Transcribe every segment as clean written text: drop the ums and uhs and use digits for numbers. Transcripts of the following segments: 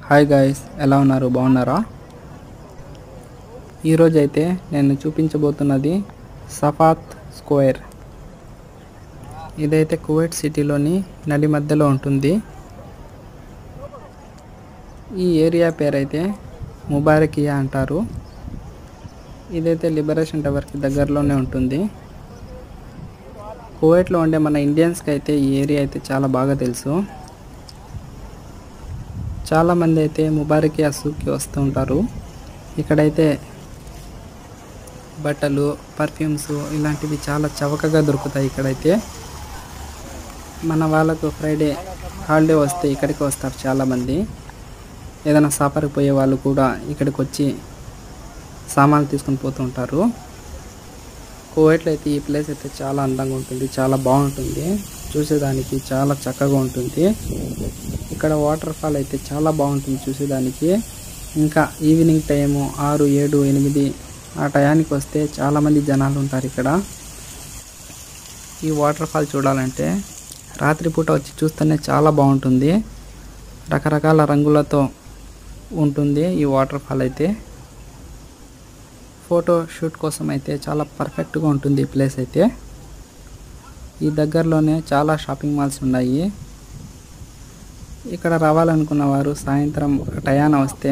Hi guys, ఎలా ఉన్నారు? బాగున్నారా? ఈరోజు అయితే నేను చూపించబోతున్నది సఫాత్ స్క్వేర్. ఇదైతే కువైట్ సిటీలోని నడి మధ్యలో ఉంటుంది. ఈ ఏరియా పేరైతే ముబారకియా అంటారు. ఇదైతే లిబరేషన్ టవర్కి దగ్గరలోనే ఉంటుంది. కువైట్లో ఉండే మన ఇండియన్స్కి అయితే ఈ ఏరియా అయితే చాలా బాగా తెలుసు. చాలామంది అయితే ముబారకియా సూక్కి వస్తూ ఉంటారు. ఇక్కడైతే బట్టలు, పర్ఫ్యూమ్స్ ఇలాంటివి చాలా చవకగా దొరుకుతాయి. ఇక్కడైతే మన వాళ్ళకు ఫ్రైడే హాలిడే వస్తే ఇక్కడికి వస్తారు చాలామంది. ఏదైనా సఫర్కి పోయే వాళ్ళు కూడా ఇక్కడికి వచ్చి సామాన్లు తీసుకొని పోతుంటారు. కువైట్లో అయితే ఈ ప్లేస్ అయితే చాలా అందంగా ఉంటుంది, చాలా బాగుంటుంది, చూసేదానికి చాలా చక్కగా ఉంటుంది. ఇక్కడ వాటర్ ఫాల్ అయితే చాలా బాగుంటుంది చూసేదానికి. ఇంకా ఈవినింగ్ టైము 6, 7, 8 ఆ టయానికి వస్తే చాలామంది జనాలు ఉంటారు ఇక్కడ. ఈ వాటర్ ఫాల్ చూడాలంటే రాత్రిపూట వచ్చి చూస్తేనే చాలా బాగుంటుంది. రకరకాల రంగులతో ఉంటుంది ఈ వాటర్ ఫాల్ అయితే. ఫోటో షూట్ కోసం అయితే చాలా పర్ఫెక్ట్గా ఉంటుంది ఈ ప్లేస్ అయితే. ఈ దగ్గరలోనే చాలా షాపింగ్ మాల్స్ ఉన్నాయి. ఇక్కడ రావాలనుకున్న వారు సాయంత్రం టయాన వస్తే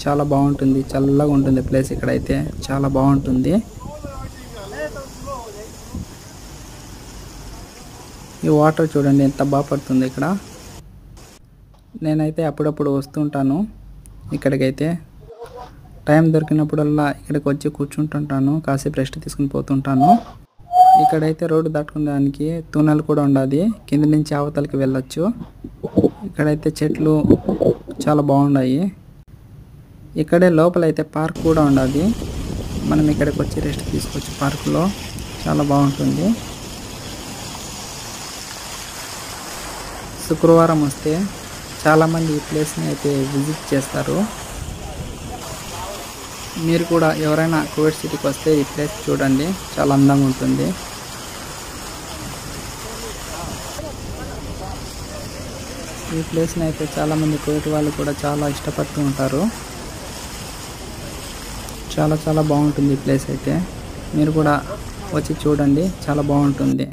చాలా బాగుంటుంది, చల్లగా ఉంటుంది ప్లేస్. ఇక్కడైతే చాలా బాగుంటుంది. ఈ వాటర్ చూడండి ఎంత బాగా పడుతుంది ఇక్కడ. నేనైతే అప్పుడప్పుడు వస్తుంటాను ఇక్కడికైతే. టైం దొరికినప్పుడల్లా ఇక్కడికి వచ్చి కూర్చుంటుంటాను, కాసేపు రెస్ట్ తీసుకుని పోతుంటాను. ఇక్కడైతే రోడ్డు దాటుకోవడానికి తూనెలు కూడా ఉండాది, కింద నుంచి అవతలకి వెళ్ళొచ్చు. ఇక్కడైతే చెట్లు చాలా బాగున్నాయి. ఇక్కడే లోపలైతే పార్క్ కూడా ఉండాది. మనం ఇక్కడికి వచ్చి రెస్ట్ తీసుకోవచ్చు పార్కులో, చాలా బాగుంటుంది. శుక్రవారం వస్తే చాలామంది ఈ ప్లేస్ని అయితే విజిట్ చేస్తారు. మీరు కూడా ఎవరైనా కువైట్ సిటీకి వస్తే ఈ ప్లేస్ చూడండి, చాలా అందంగా ఉంటుంది. ఈ ప్లేస్ని అయితే చాలామంది కువైట్ వాళ్ళు కూడా చాలా ఇష్టపడుతూ ఉంటారు. చాలా బాగుంటుంది ఈ ప్లేస్ అయితే. మీరు కూడా వచ్చి చూడండి, చాలా బాగుంటుంది.